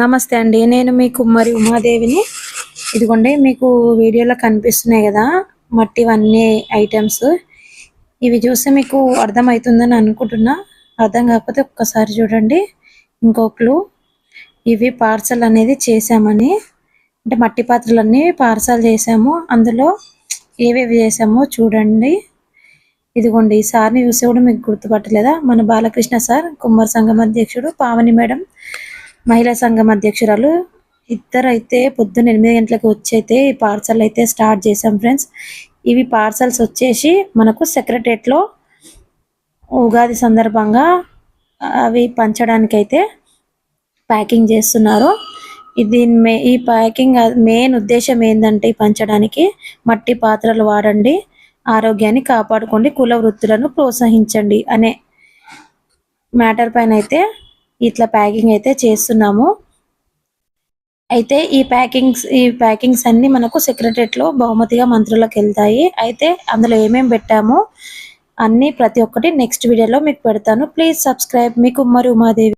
నమస్తే అండి. నేను మీ కుమ్మరి ఉమాదేవిని. ఇదిగోండి మీకు వీడియోలో కనిపిస్తున్నాయి కదా మట్టివన్నీ ఐటమ్స్. ఇవి చూస్తే మీకు అర్థమవుతుందని అనుకుంటున్నా. అర్థం కాకపోతే ఒక్కసారి చూడండి. ఇంకో క్లూ, ఇవి పార్సల్ అనేది చేసామని, అంటే మట్టి పాత్రలన్నీ పార్సల్ చేసాము. అందులో ఏవేవి చేసామో చూడండి. ఇదిగోండి ఈ సార్ని చూస్తే కూడా మీకు గుర్తుపట్టలేదా? మన బాలకృష్ణ సార్, కుమ్మరి సంఘం అధ్యక్షుడు, పావని మేడం మహిళా సంఘం అధ్యక్షురాలు. ఇద్దరైతే పొద్దున్న 8 గంటలకు వచ్చి అయితే ఈ పార్సల్ అయితే స్టార్ట్ చేసాం ఫ్రెండ్స్. ఇవి పార్సల్స్ వచ్చేసి మనకు సెక్రటరియట్లో ఉగాది సందర్భంగా అవి పంచడానికైతే ప్యాకింగ్ చేస్తున్నారు. ఈ ప్యాకింగ్ మెయిన్ ఉద్దేశం ఏంటంటే, ఈ పంచడానికి మట్టి పాత్రలు వాడండి, ఆరోగ్యాన్ని కాపాడుకోండి, కుల వృత్తులను ప్రోత్సహించండి అనే మ్యాటర్ పైన అయితే ఇట్లా ప్యాకింగ్ అయితే చేస్తున్నాము. అయితే ఈ ప్యాకింగ్స్ అన్ని మనకు సెక్రటరియట్లో బహుమతిగా మంత్రులకు వెళ్తాయి. అయితే అందులో ఏమేమి పెట్టామో అన్నీ ప్రతి ఒక్కటి నెక్స్ట్ వీడియోలో మీకు పెడతాను. Please subscribe. మీ కుమ్మరి ఉమాదేవి.